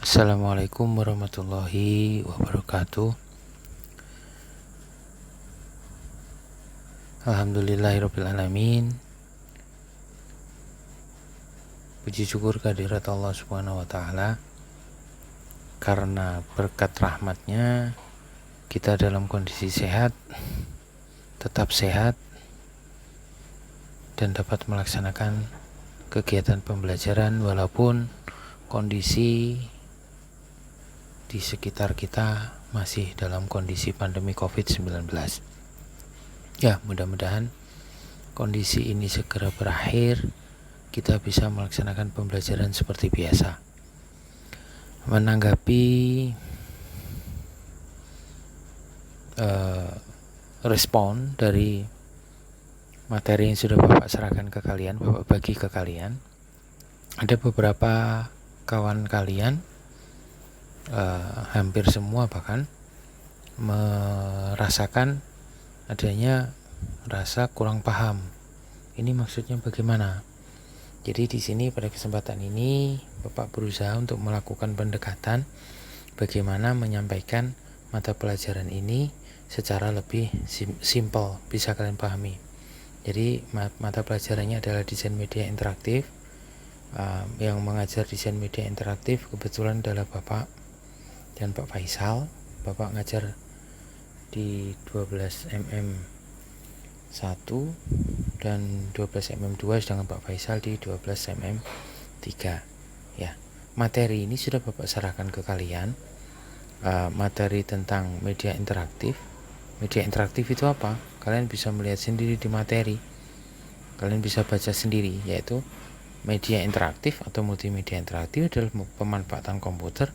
Assalamualaikum warahmatullahi wabarakatuh. Alhamdulillahirrabbilalamin. Puji syukur kehadirat Allah subhanahu wa ta'ala, karena berkat rahmatnya kita dalam kondisi sehat, tetap sehat, dan dapat melaksanakan kegiatan pembelajaran walaupun kondisi di sekitar kita masih dalam kondisi pandemi COVID-19. Ya, mudah-mudahan kondisi ini segera berakhir, kita bisa melaksanakan pembelajaran seperti biasa. Menanggapi respon dari materi yang sudah Bapak serahkan ke kalian, Bapak bagi ke kalian, ada beberapa kawan kalian, hampir semua bahkan, merasakan adanya rasa kurang paham. Ini maksudnya bagaimana? Jadi di sini pada kesempatan ini Bapak berusaha untuk melakukan pendekatan bagaimana menyampaikan mata pelajaran ini secara lebih simple, bisa kalian pahami. Jadi mata pelajarannya adalah desain media interaktif. Yang mengajar desain media interaktif kebetulan adalah Bapak dan Pak Faisal. Bapak ngajar di 12mm 1 dan 12mm 2, sedangkan Pak Faisal di 12mm 3. Ya, materi ini sudah Bapak serahkan ke kalian. Materi tentang media interaktif. Media interaktif itu apa? Kalian bisa melihat sendiri di materi. Kalian bisa baca sendiri, yaitu media interaktif atau multimedia interaktif adalah pemanfaatan komputer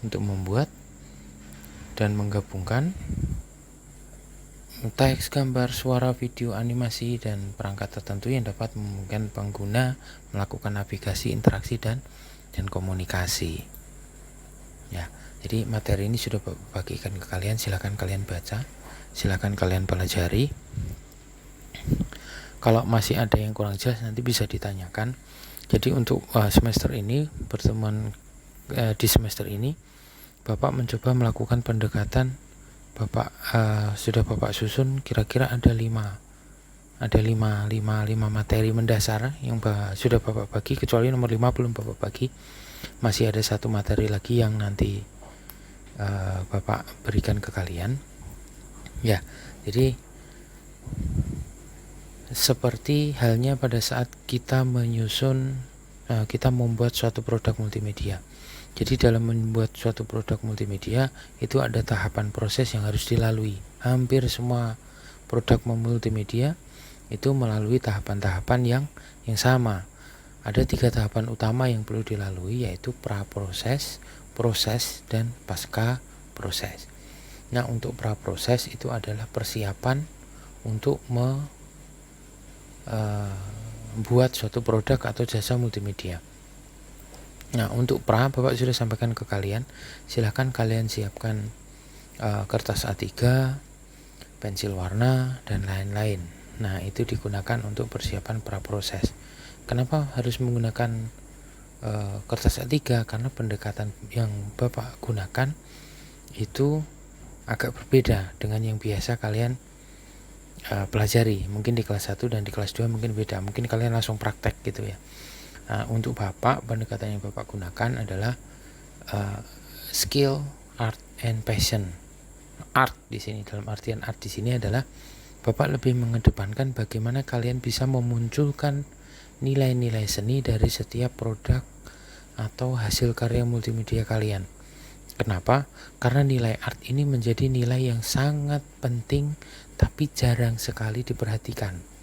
untuk membuat dan menggabungkan teks, gambar, suara, video, animasi, dan perangkat tertentu yang dapat memungkinkan pengguna melakukan navigasi, interaksi, dan komunikasi. Ya, jadi materi ini sudah bagikan ke kalian. Silakan kalian baca, silakan kalian pelajari. Kalau masih ada yang kurang jelas nanti bisa ditanyakan. Jadi untuk semester ini, pertemuan di semester ini, Bapak mencoba melakukan pendekatan. Bapak sudah Bapak susun kira-kira ada 5 materi mendasar yang sudah Bapak bagi, kecuali nomor 5 belum Bapak bagi. Masih ada 1 materi lagi yang nanti Bapak berikan ke kalian. Ya, jadi seperti halnya pada saat kita kita membuat suatu produk multimedia. Jadi dalam membuat suatu produk multimedia itu ada tahapan proses yang harus dilalui. Hampir semua produk multimedia itu melalui tahapan-tahapan yang sama. Ada 3 tahapan utama yang perlu dilalui, yaitu pra-proses, proses, dan pasca proses. Nah, untuk pra-proses itu adalah persiapan untuk membuat suatu produk atau jasa multimedia. Nah, untuk Bapak sudah sampaikan ke kalian. Silahkan kalian siapkan kertas A3, pensil warna, dan lain-lain. Nah, itu digunakan untuk persiapan praproses. Kenapa harus menggunakan kertas A3? Karena pendekatan yang Bapak gunakan itu agak berbeda dengan yang biasa kalian pelajari. Mungkin di kelas 1 dan di kelas 2 mungkin beda. Mungkin kalian langsung praktek gitu ya. Untuk Bapak, pendekatan yang Bapak gunakan adalah skill, art, and passion. Art di sini, dalam artian art di sini adalah Bapak lebih mengedepankan bagaimana kalian bisa memunculkan nilai-nilai seni dari setiap produk atau hasil karya multimedia kalian. Kenapa? Karena nilai art ini menjadi nilai yang sangat penting tapi jarang sekali diperhatikan.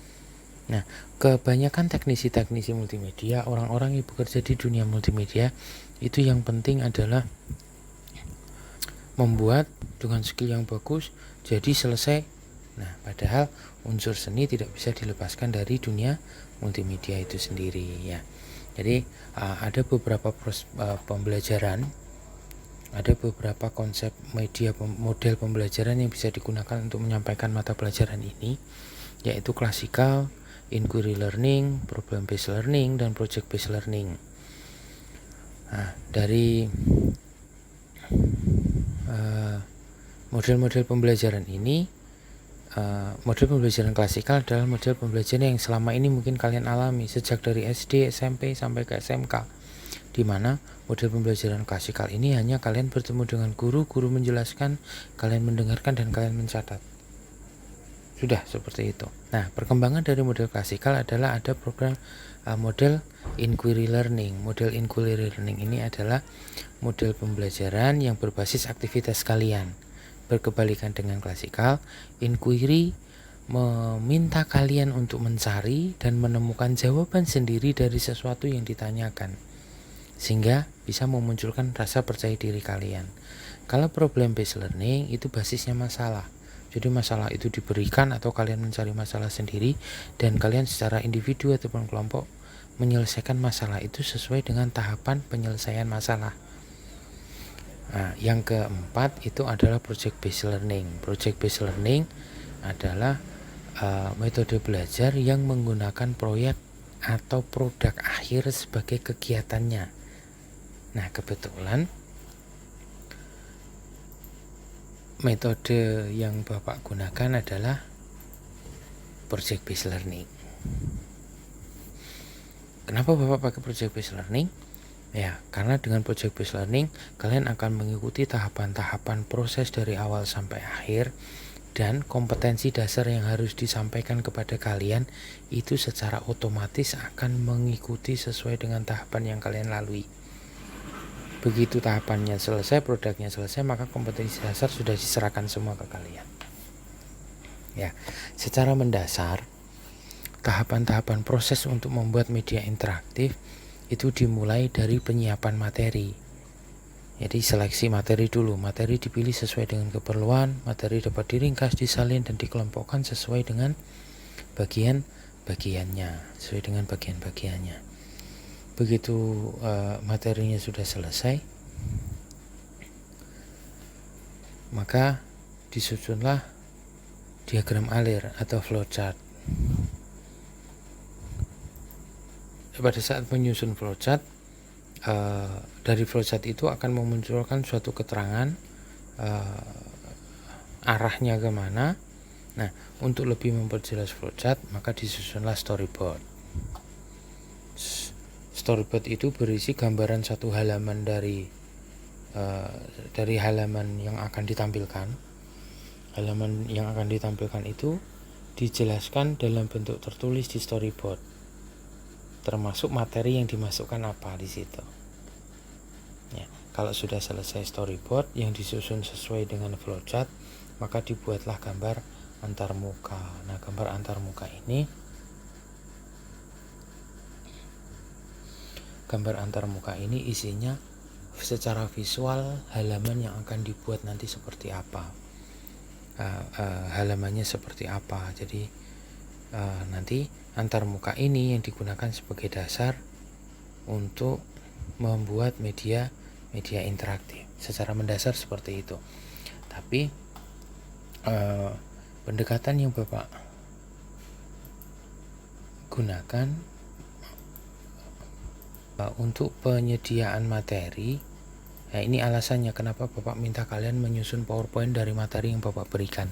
Nah, kebanyakan teknisi-teknisi multimedia, orang-orang yang bekerja di dunia multimedia, itu yang penting adalah membuat dengan skill yang bagus, jadi selesai. Nah, padahal unsur seni tidak bisa dilepaskan dari dunia multimedia itu sendiri ya. Jadi ada beberapa pembelajaran, ada beberapa konsep model pembelajaran yang bisa digunakan untuk menyampaikan mata pelajaran ini, yaitu klasikal, inquiry learning, problem based learning, dan project based learning. Nah, dari model-model pembelajaran ini, model pembelajaran klasikal adalah model pembelajaran yang selama ini mungkin kalian alami sejak dari SD, SMP sampai ke SMK, di mana model pembelajaran klasikal ini hanya kalian bertemu dengan guru menjelaskan, kalian mendengarkan dan kalian mencatat. Sudah seperti itu. Nah, perkembangan dari model klasikal adalah ada program model inquiry learning. Model inquiry learning ini adalah model pembelajaran yang berbasis aktivitas kalian. Berkebalikan dengan klasikal, inquiry meminta kalian untuk mencari dan menemukan jawaban sendiri dari sesuatu yang ditanyakan, sehingga bisa memunculkan rasa percaya diri kalian. Kalau problem based learning itu basisnya masalah. Jadi masalah itu diberikan atau kalian mencari masalah sendiri dan kalian secara individu ataupun kelompok menyelesaikan masalah itu sesuai dengan tahapan penyelesaian masalah. Nah, yang keempat itu adalah project based learning. Project based learning adalah metode belajar yang menggunakan proyek atau produk akhir sebagai kegiatannya. Nah, kebetulan metode yang Bapak gunakan adalah project based learning. Kenapa Bapak pakai project based learning? Ya, karena dengan project based learning kalian akan mengikuti tahapan-tahapan proses dari awal sampai akhir, dan kompetensi dasar yang harus disampaikan kepada kalian itu secara otomatis akan mengikuti sesuai dengan tahapan yang kalian lalui. Begitu tahapannya selesai, produknya selesai, maka kompetensi dasar sudah diserahkan semua ke kalian. Ya, secara mendasar tahapan-tahapan proses untuk membuat media interaktif itu dimulai dari penyiapan materi. Jadi seleksi materi dulu. Materi dipilih sesuai dengan keperluan, materi dapat diringkas, disalin dan dikelompokkan sesuai dengan bagian-bagiannya, sesuai dengan bagian-bagiannya. Begitu materinya sudah selesai, maka disusunlah diagram alir atau flowchart. Pada saat menyusun flowchart, dari flowchart itu akan memunculkan suatu keterangan arahnya kemana. Nah, untuk lebih memperjelas flowchart, maka disusunlah storyboard. Storyboard itu berisi gambaran satu halaman dari halaman yang akan ditampilkan. Halaman yang akan ditampilkan itu dijelaskan dalam bentuk tertulis di storyboard, termasuk materi yang dimasukkan apa di situ. Ya, kalau sudah selesai storyboard yang disusun sesuai dengan flowchart, maka dibuatlah gambar antarmuka. Nah, gambar antarmuka ini isinya secara visual halaman yang akan dibuat nanti seperti apa, halamannya seperti apa. Jadi nanti antarmuka ini yang digunakan sebagai dasar untuk membuat media interaktif. Secara mendasar seperti itu. Tapi pendekatan yang Bapak gunakan untuk penyediaan materi, ini alasannya kenapa Bapak minta kalian menyusun PowerPoint dari materi yang Bapak berikan.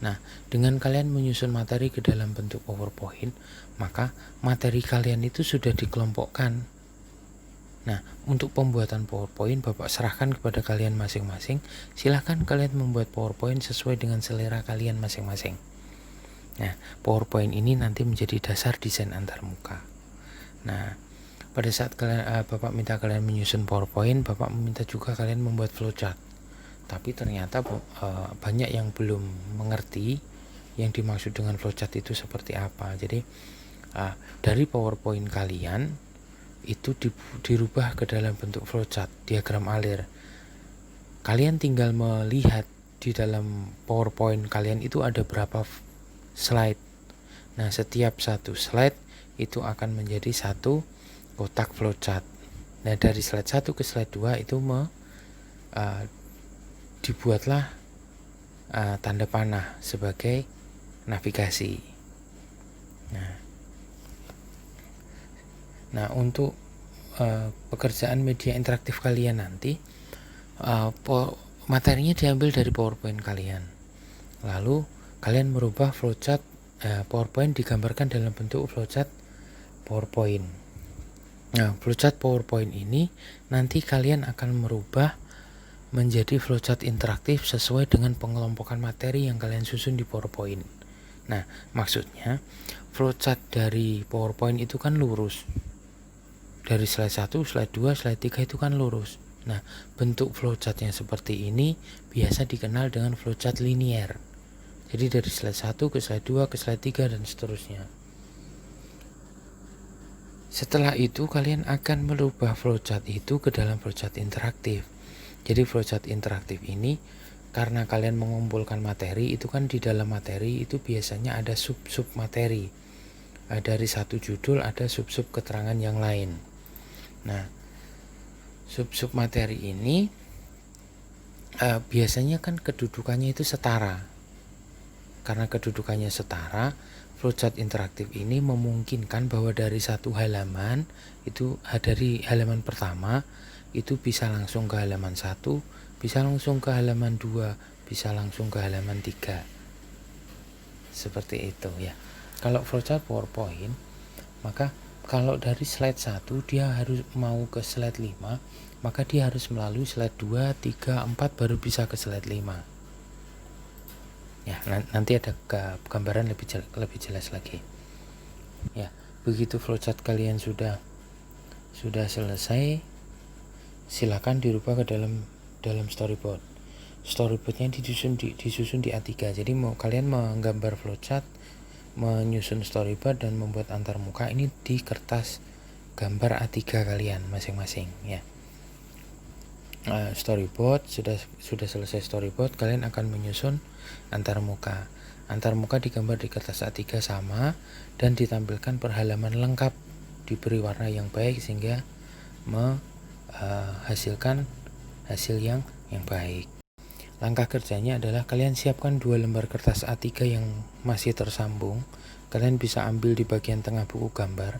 Nah, dengan kalian menyusun materi ke dalam bentuk PowerPoint, maka materi kalian itu sudah dikelompokkan. Nah, untuk pembuatan PowerPoint Bapak serahkan kepada kalian masing-masing. Silahkan kalian membuat PowerPoint sesuai dengan selera kalian masing-masing. Nah, PowerPoint ini nanti menjadi dasar desain antarmuka. Nah, pada saat Bapak minta kalian menyusun PowerPoint, Bapak meminta juga kalian membuat flowchart. Tapi ternyata banyak yang belum mengerti yang dimaksud dengan flowchart itu seperti apa. Jadi dari PowerPoint kalian itu dirubah ke dalam bentuk flowchart, diagram alir. Kalian tinggal melihat di dalam PowerPoint kalian itu ada berapa slide. Nah, setiap satu slide itu akan menjadi satu kotak flowchart. Nah, dari slide 1 ke slide 2 itu dibuatlah tanda panah sebagai navigasi. Nah, untuk pekerjaan media interaktif kalian nanti, materinya diambil dari PowerPoint kalian. Lalu kalian merubah flowchart PowerPoint digambarkan dalam bentuk flowchart PowerPoint. Nah, flowchart PowerPoint ini nanti kalian akan merubah menjadi flowchart interaktif sesuai dengan pengelompokan materi yang kalian susun di PowerPoint. Nah, maksudnya flowchart dari PowerPoint itu kan lurus. Dari slide 1, slide 2, slide 3 itu kan lurus. Nah, bentuk flowchart yang seperti ini biasa dikenal dengan flowchart linier. Jadi dari slide 1 ke slide 2 ke slide 3 dan seterusnya. Setelah itu kalian akan merubah flowchart itu ke dalam flowchart interaktif. Jadi flowchart interaktif ini karena kalian mengumpulkan materi, itu kan di dalam materi itu biasanya ada sub-sub materi. Dari satu judul ada sub-sub keterangan yang lain. Nah, sub-sub materi ini biasanya kan kedudukannya itu setara. Karena kedudukannya setara, flowchart interaktif ini memungkinkan bahwa dari satu halaman itu, dari halaman pertama itu bisa langsung ke halaman 1, bisa langsung ke halaman 2, bisa langsung ke halaman 3. Seperti itu ya. Kalau flowchart PowerPoint, maka kalau dari slide 1 dia harus mau ke slide 5, maka dia harus melalui slide 2, 3, 4 baru bisa ke slide 5. Ya, nanti ada gambaran lebih jelas lagi. Ya, begitu flowchart kalian sudah selesai, silakan dirubah ke dalam storyboard. Storyboardnya disusun di A3. Jadi kalian menggambar flowchart, menyusun storyboard dan membuat antarmuka ini di kertas gambar A3 kalian masing-masing ya. Storyboard sudah selesai storyboard, kalian akan menyusun antarmuka digambar di kertas A3 sama dan ditampilkan per halaman lengkap, diberi warna yang baik sehingga menghasilkan hasil yang baik. Langkah kerjanya adalah kalian siapkan 2 lembar kertas A3 yang masih tersambung. Kalian bisa ambil di bagian tengah buku gambar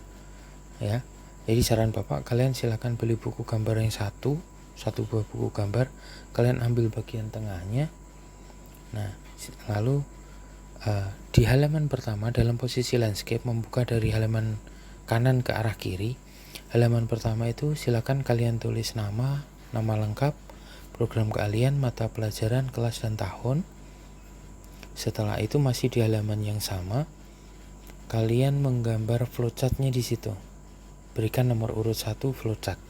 ya. Jadi saran Bapak, kalian silakan beli buku gambar yang satu buah buku gambar, kalian ambil bagian tengahnya. Nah, lalu di halaman pertama dalam posisi landscape membuka dari halaman kanan ke arah kiri. Halaman pertama itu silakan kalian tulis nama lengkap, program keahlian, mata pelajaran, kelas dan tahun. Setelah itu masih di halaman yang sama, kalian menggambar flowchartnya di situ. Berikan nomor urut 1 flowchart.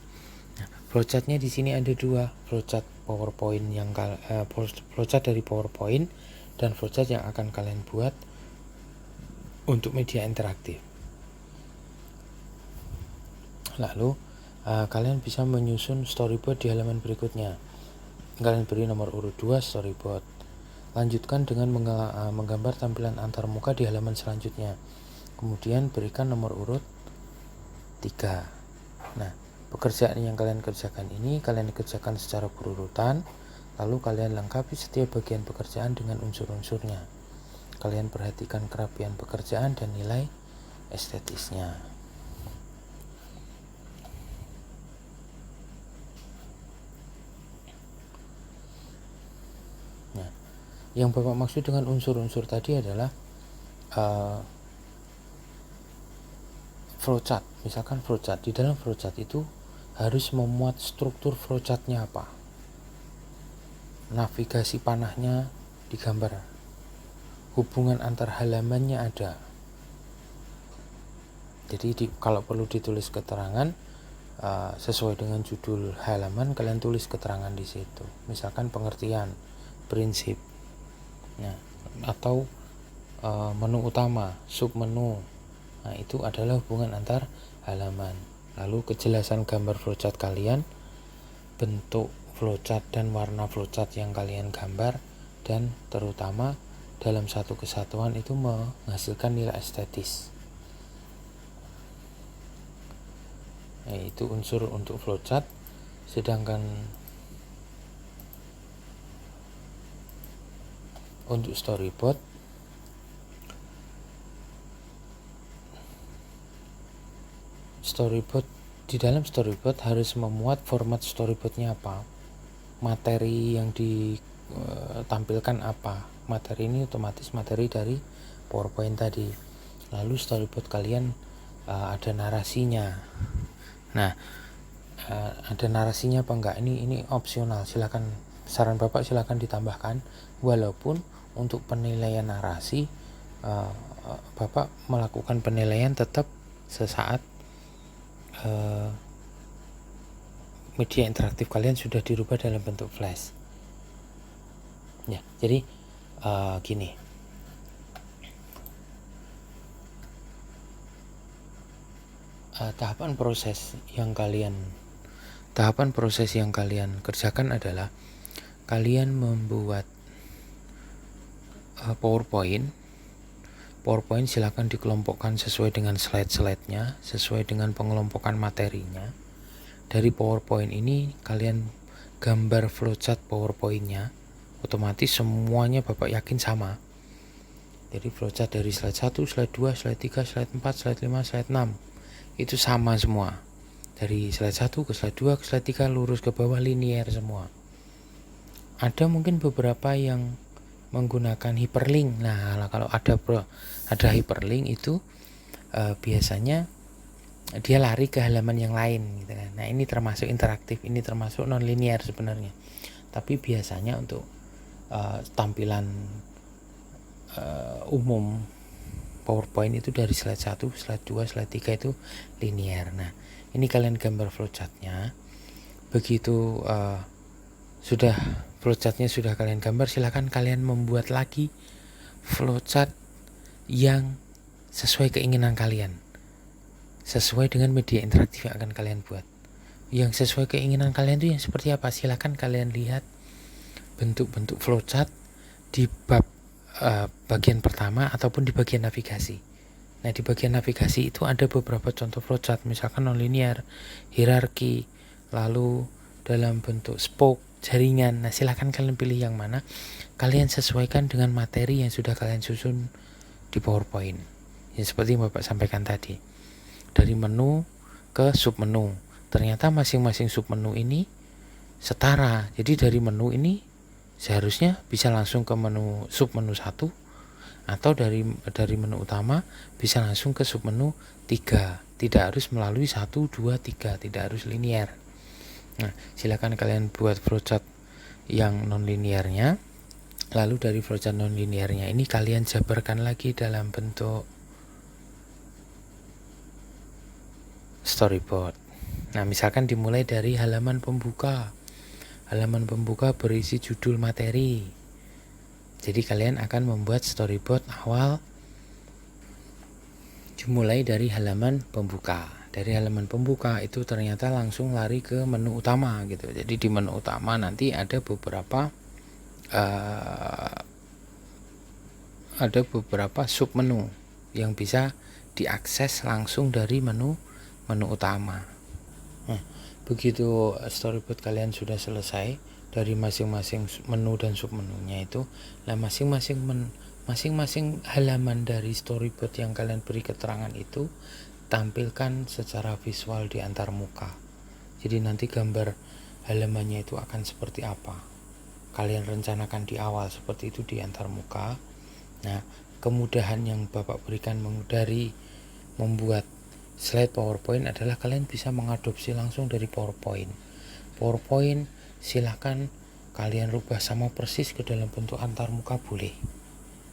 Flowchartnya di sini ada 2, flowchart PowerPoint flowchart dari PowerPoint dan flowchart yang akan kalian buat untuk media interaktif. Lalu kalian bisa menyusun storyboard di halaman berikutnya. Kalian beri nomor urut 2 storyboard. Lanjutkan dengan menggambar tampilan antarmuka di halaman selanjutnya. Kemudian berikan nomor urut 3. Nah, pekerjaan yang kalian kerjakan ini kalian kerjakan secara berurutan, lalu kalian lengkapi setiap bagian pekerjaan dengan unsur-unsurnya. Kalian perhatikan kerapian pekerjaan dan nilai estetisnya. Nah, yang Bapak maksud dengan unsur-unsur tadi adalah flowchart. Misalkan flowchart, di dalam flowchart itu harus memuat struktur flowchartnya apa, navigasi panahnya digambar, hubungan antar halamannya ada. Jadi kalau perlu ditulis keterangan sesuai dengan judul halaman, kalian tulis keterangan di situ. Misalkan pengertian, prinsip, nah, atau menu utama, submenu. Nah, itu adalah hubungan antar halaman. Lalu kejelasan gambar flowchart kalian, bentuk flowchart dan warna flowchart yang kalian gambar, dan terutama dalam satu kesatuan itu menghasilkan nilai estetis. Nah, itu unsur untuk flowchart. Sedangkan untuk storyboard, di dalam storyboard harus memuat format storyboardnya apa. materi yang ditampilkan apa. Materi ini otomatis materi dari PowerPoint tadi. Lalu storyboard kalian ada narasinya. Nah, ada narasinya apa enggak, ini opsional, silakan, saran Bapak silakan ditambahkan. Walaupun untuk penilaian narasi Bapak melakukan penilaian tetap sesaat media interaktif kalian sudah dirubah dalam bentuk flash. Ya, jadi gini. Tahapan proses yang kalian kerjakan adalah kalian membuat PowerPoint. Silakan dikelompokkan sesuai dengan slide-nya, sesuai dengan pengelompokan materinya. Dari PowerPoint ini kalian gambar flowchart PowerPoint-nya, otomatis semuanya Bapak yakin sama. Jadi flowchart dari slide 1, slide 2, slide 3, slide 4, slide 5, slide 6 itu sama semua. Dari slide 1 ke slide 2 ke slide 3 lurus ke bawah, linear semua. Ada mungkin beberapa yang menggunakan hyperlink. Nah, kalau ada hyperlink itu biasanya dia lari ke halaman yang lain gitu kan. Nah, ini termasuk interaktif, ini termasuk non linear sebenarnya. Tapi biasanya untuk tampilan umum PowerPoint itu dari slide 1, slide 2, slide 3 itu linear. Nah, ini kalian gambar flowchartnya. Begitu sudah flowchartnya sudah kalian gambar, silahkan kalian membuat lagi flowchart yang sesuai keinginan kalian, sesuai dengan media interaktif yang akan kalian buat. Yang sesuai keinginan kalian itu yang seperti apa? Silahkan kalian lihat bentuk-bentuk flowchart di bab bagian pertama ataupun di bagian navigasi. Nah, di bagian navigasi itu ada beberapa contoh flowchart, misalkan nonlinear, hierarki, lalu dalam bentuk spoke, jaringan. Nah, silahkan kalian pilih yang mana. Kalian sesuaikan dengan materi yang sudah kalian susun di PowerPoint. Ya, seperti yang Bapak sampaikan tadi. Dari menu ke submenu. Ternyata masing-masing submenu ini setara. Jadi dari menu ini seharusnya bisa langsung ke menu submenu 1, atau dari menu utama bisa langsung ke submenu 3. Tidak harus melalui 1, 2, 3, tidak harus linear. Nah, silakan kalian buat flowchart yang non-linearnya. Lalu dari flowchart non-linearnya ini kalian jabarkan lagi dalam bentuk storyboard. Nah, misalkan dimulai dari halaman pembuka. Halaman pembuka berisi judul materi. Jadi kalian akan membuat storyboard awal dimulai dari halaman pembuka. Dari halaman pembuka itu ternyata langsung lari ke menu utama gitu. Jadi di menu utama nanti ada beberapa submenu yang bisa diakses langsung dari menu utama. Nah, begitu storyboard kalian sudah selesai dari masing-masing menu dan submenunya itu, nah masing-masing halaman dari storyboard yang kalian beri keterangan itu tampilkan secara visual di antarmuka. Jadi nanti gambar halamannya itu akan seperti apa, kalian rencanakan di awal seperti itu di antarmuka. Nah, kemudahan yang Bapak berikan dari membuat slide PowerPoint adalah kalian bisa mengadopsi langsung dari PowerPoint. Silahkan kalian rubah sama persis ke dalam bentuk antarmuka boleh.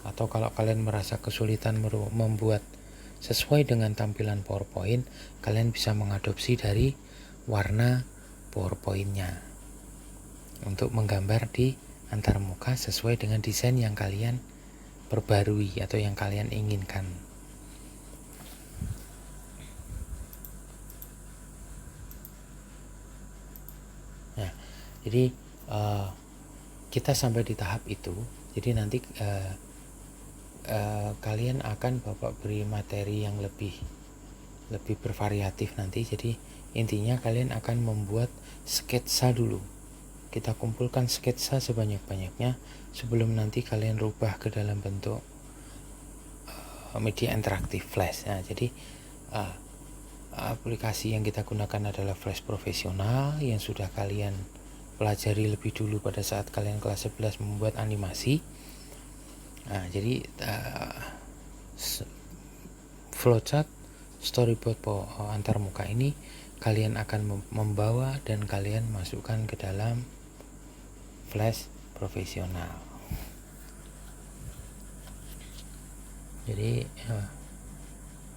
Atau kalau kalian merasa kesulitan membuat sesuai dengan tampilan PowerPoint, kalian bisa mengadopsi dari warna PowerPoint-nya untuk menggambar di antarmuka sesuai dengan desain yang kalian perbarui atau yang kalian inginkan. Nah, jadi kita sampai di tahap itu. Jadi nanti kalian akan Bapak beri materi yang lebih bervariatif nanti. Jadi intinya kalian akan membuat sketsa dulu. Kita kumpulkan sketsa sebanyak-banyaknya sebelum nanti kalian rubah ke dalam bentuk media interaktif flash. Nah, jadi aplikasi yang kita gunakan adalah flash profesional yang sudah kalian pelajari lebih dulu pada saat kalian kelas 11 membuat animasi. Nah, jadi flowchart storyboard antarmuka ini kalian akan membawa dan kalian masukkan ke dalam Flash profesional. Jadi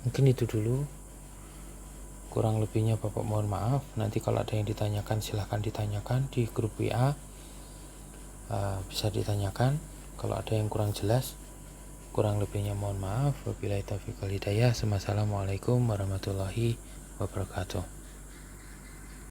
mungkin itu dulu, kurang lebihnya Bapak mohon maaf. Nanti kalau ada yang ditanyakan silahkan ditanyakan di grup WA, bisa ditanyakan. Kalau ada yang kurang jelas, kurang lebihnya mohon maaf. Wabillahi taufiq wal hidayah. Assalamualaikum warahmatullahi wabarakatuh.